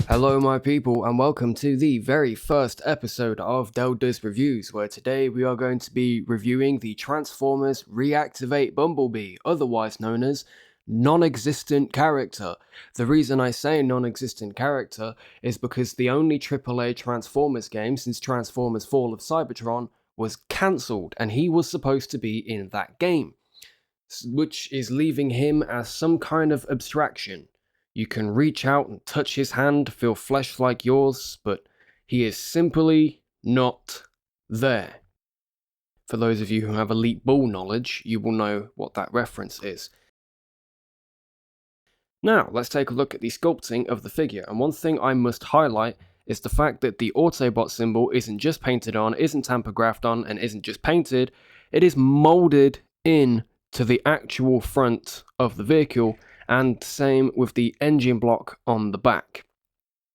Hello my people and welcome to the very first episode of Del Does Reviews, where today we are going to be reviewing the Transformers Reactivate Bumblebee, otherwise known as non-existent character. The reason I say non-existent character is because the only AAA Transformers game since Transformers Fall of Cybertron was cancelled and he was supposed to be in that game, which is leaving him as some kind of abstraction. You can reach out and touch his hand, feel flesh like yours, but he is simply not there. For those of you who have elite ball knowledge, you will know what that reference is. Now, let's take a look at the sculpting of the figure, and one thing I must highlight is the fact that the Autobot symbol isn't just painted on, isn't tamper-graphed on, and isn't just painted, it is moulded in to the actual front of the vehicle, and same with the engine block on the back,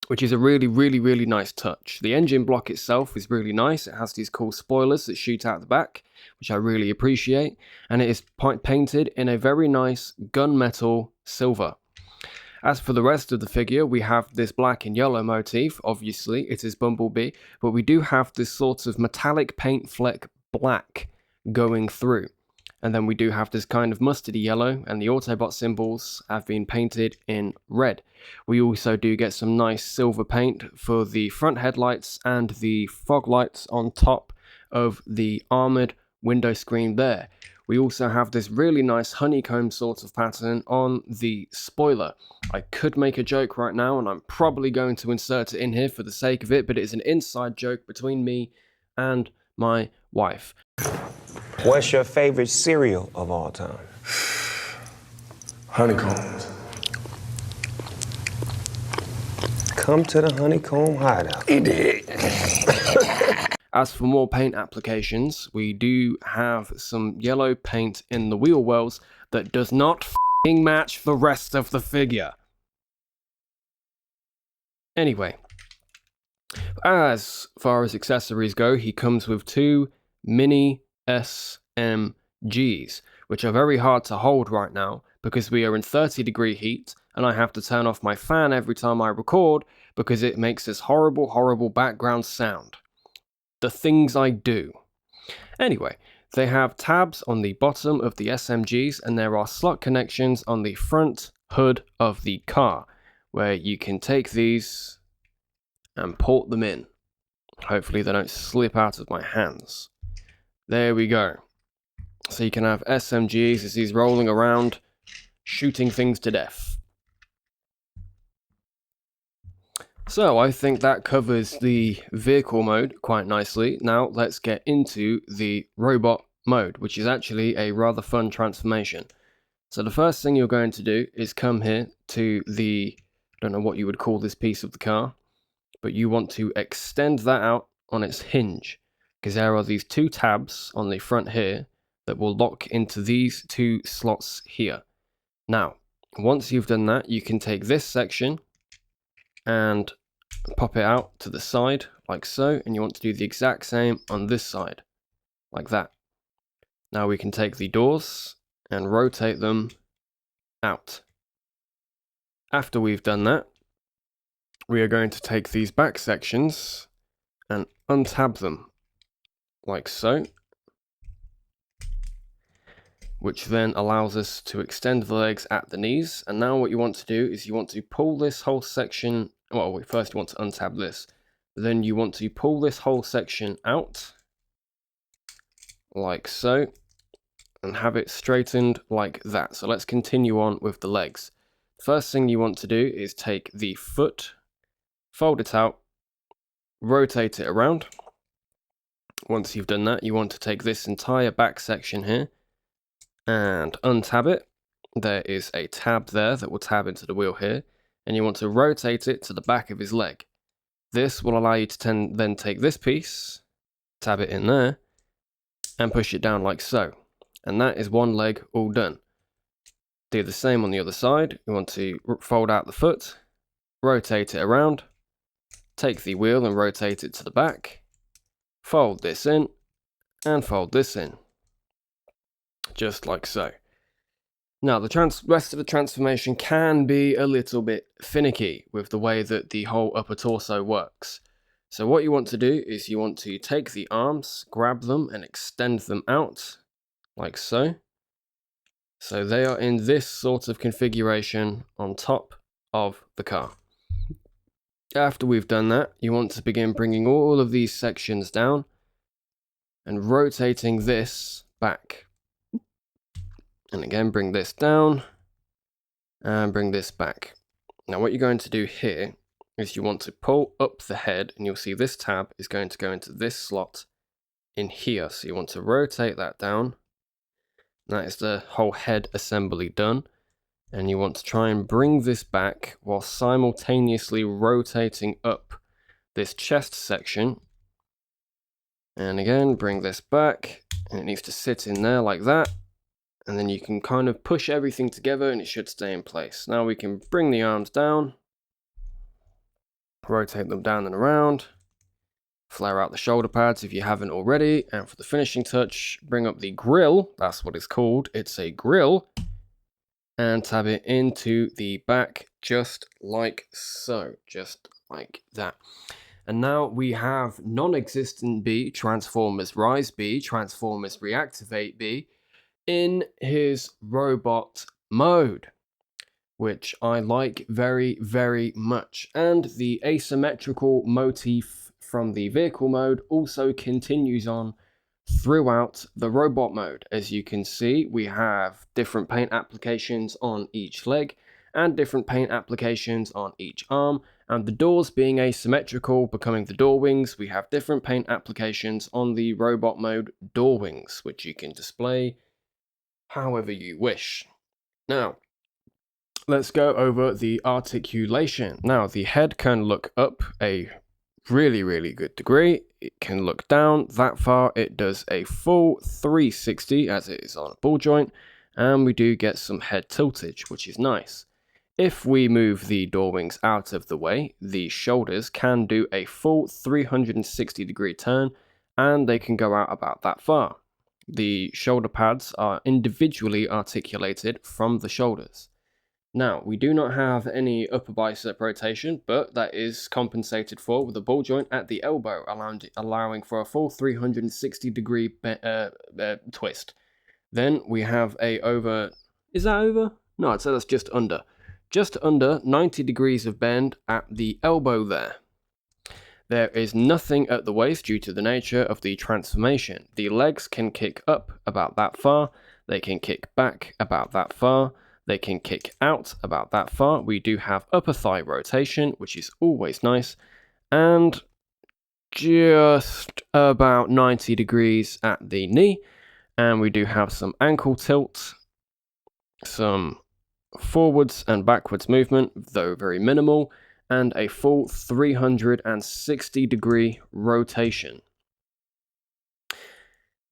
which is a really nice touch. The engine block itself is really nice. It has these cool spoilers that shoot out the back, which I really appreciate, and it is painted in a very nice gunmetal silver. As for the rest of the figure, we have this black and yellow motif. Obviously, it is Bumblebee, but we do have this sort of metallic paint fleck black going through. And then we do have this kind of mustardy yellow, and the Autobot symbols have been painted in red. We also do get some nice silver paint for the front headlights and the fog lights on top of the armoured window screen there. We also have this really nice honeycomb sort of pattern on the spoiler. I could make a joke right now, and I'm probably going to insert it in here for the sake of it, but it's an inside joke between me and my wife. What's your favorite cereal of all time? Honeycombs. Come to the Honeycomb Hideout. He did. As for more paint applications, we do have some yellow paint in the wheel wells that does not f***ing match the rest of the figure. Anyway, as far as accessories go, he comes with two mini SMGs, which are very hard to hold right now because we are in 30-degree heat and I have to turn off my fan every time I record because it makes this horrible background sound. The things I do. Anyway, they have tabs on the bottom of the SMGs and there are slot connections on the front hood of the car where you can take these and port them in. Hopefully they don't slip out of my hands. There we go. So you can have SMGs as he's rolling around, shooting things to death. So I think that covers the vehicle mode quite nicely. Now let's get into the robot mode, which is actually a rather fun transformation. So the first thing you're going to do is come here to the, I don't know what you would call this piece of the car, but you want to extend that out on its hinge, because there are these two tabs on the front here that will lock into these two slots here. Now, once you've done that, you can take this section and pop it out to the side like so, and you want to do the exact same on this side, like that. Now we can take the doors and rotate them out. After we've done that, we are going to take these back sections and untab them like so, which then allows us to extend the legs at the knees. And now what you want to do is you want to pull this whole section, well, first you want to untab this, then you want to pull this whole section out like so and have it straightened like that. So let's continue on with the legs. First thing you want to do is take the foot, fold it out, rotate it around. Once you've done that, you want to take this entire back section here and untab it. There is a tab there that will tab into the wheel here, and you want to rotate it to the back of his leg. This will allow you to then take this piece, tab it in there, and push it down like so. And that is one leg all done. Do the same on the other side. You want to fold out the foot, rotate it around, take the wheel and rotate it to the back, fold this in, and fold this in. Just like so. Now, the rest of the transformation can be a little bit finicky with the way that the whole upper torso works. So what you want to do is you want to take the arms, grab them, and extend them out, like so. So they are in this sort of configuration on top of the car. After we've done that, you want to begin bringing all of these sections down and rotating this back. And again, bring this down and bring this back. Now what you're going to do here is you want to pull up the head, and you'll see this tab is going to go into this slot in here. So you want to rotate that down. That is the whole head assembly done. And you want to try and bring this back while simultaneously rotating up this chest section. And again, bring this back, and it needs to sit in there like that. And then you can kind of push everything together and it should stay in place. Now we can bring the arms down, rotate them down and around, flare out the shoulder pads if you haven't already, and for the finishing touch, bring up the grill, that's what it's called, it's a grill, and tab it into the back just like so, just like that. And now we have non-existent B, Transformers Rise B, Transformers Reactivate B, in his robot mode, which I like very, very much. And the asymmetrical motif from the vehicle mode also continues on throughout the robot mode. As you can see, we have different paint applications on each leg and different paint applications on each arm, and the doors being asymmetrical, becoming the door wings, we have different paint applications on the robot mode door wings, which you can display however you wish. Now, let's go over the articulation. Now, the head can look up a really, really good degree. It can look down that far. It does a full 360 as it is on a ball joint, and we do get some head tiltage, which is nice. If we move the door wings out of the way, the shoulders can do a full 360 degree turn, and they can go out about that far. The shoulder pads are individually articulated from the shoulders. Now, we do not have any upper bicep rotation, but that is compensated for with a ball joint at the elbow, allowing for a full 360 degree twist. Then we have a over, is that over? No, I'd say that's just under 90 degrees of bend at the elbow there. There is nothing at the waist due to the nature of the transformation. The legs can kick up about that far, they can kick back about that far, they can kick out about that far. We do have upper thigh rotation, which is always nice, and just about 90 degrees at the knee, and we do have some ankle tilt, some forwards and backwards movement, though very minimal, and a full 360 degree rotation.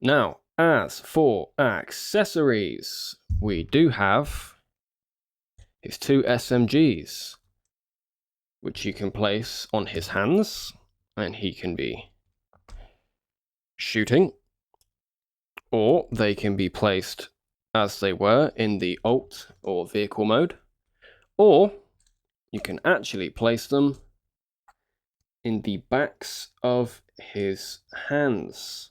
Now, as for accessories, we do have his two SMGs, which you can place on his hands, and he can be shooting, or they can be placed as they were in the alt or vehicle mode, or you can actually place them in the backs of his hands.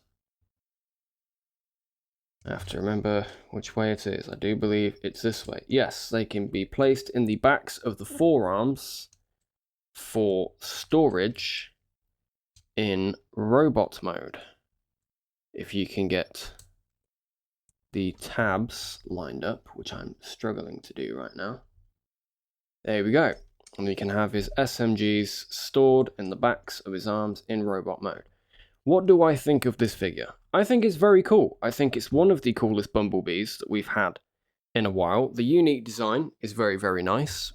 I have to remember which way it is. I do believe it's this way. Yes, they can be placed in the backs of the forearms for storage in robot mode. If you can get the tabs lined up, which I'm struggling to do right now. There we go. And we can have his SMGs stored in the backs of his arms in robot mode. What do I think of this figure? I think it's very cool. I think it's one of the coolest bumblebees that we've had in a while. The unique design is very, very nice.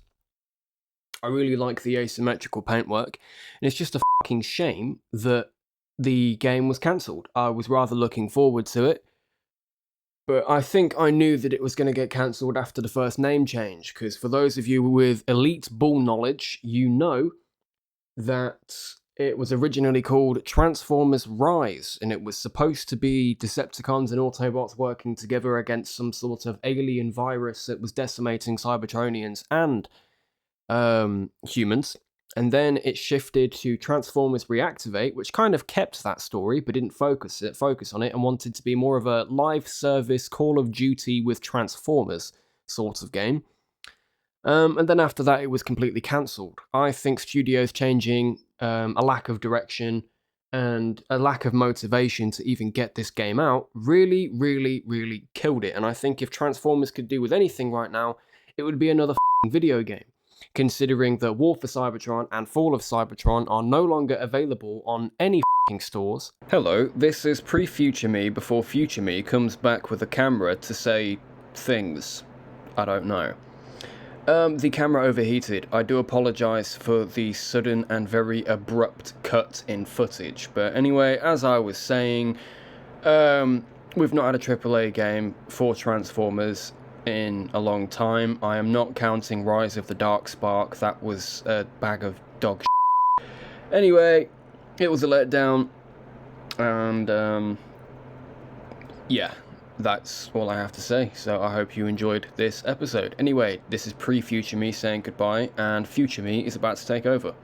I really like the asymmetrical paintwork, and it's just a fucking shame that the game was cancelled. I was rather looking forward to it, but I think I knew that it was going to get cancelled after the first name change, because for those of you with elite ball knowledge, you know that It was originally called Transformers Rise, and it was supposed to be Decepticons and Autobots working together against some sort of alien virus that was decimating Cybertronians and humans. And then it shifted to Transformers Reactivate, which kind of kept that story but didn't focus on it, and wanted to be more of a live service Call of Duty with Transformers sort of game. And then after that, it was completely cancelled. I think studios changing, a lack of direction, and a lack of motivation to even get this game out really, really, really killed it. And I think if Transformers could do with anything right now, it would be another video game. Considering that War for Cybertron and Fall of Cybertron are no longer available on any stores. Hello, this is pre-Future Me before Future Me comes back with a camera to say things. I don't know. The camera overheated. I do apologise for the sudden and very abrupt cut in footage. But anyway, as I was saying, we've not had a AAA game for Transformers in a long time. I am not counting Rise of the Dark Spark. That was a bag of dog shit. Anyway, it was a letdown. And, yeah. That's all I have to say, so I hope you enjoyed this episode. Anyway, this is pre-Future Me saying goodbye, and Future Me is about to take over.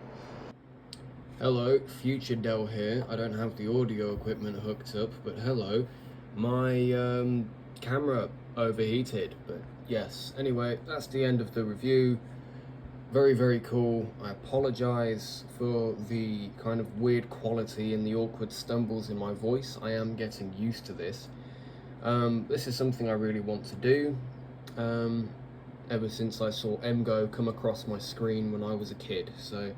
Hello, Future Dell here. I don't have the audio equipment hooked up, but hello. My camera overheated, but yes. Anyway, that's the end of the review. Very, very cool. I apologise for the kind of weird quality and the awkward stumbles in my voice. I am getting used to this. This is something I really want to do, ever since I saw MGO come across my screen when I was a kid, so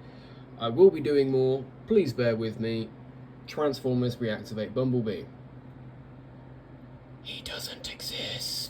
I will be doing more. Please bear with me. Transformers Reactivate Bumblebee. He doesn't exist.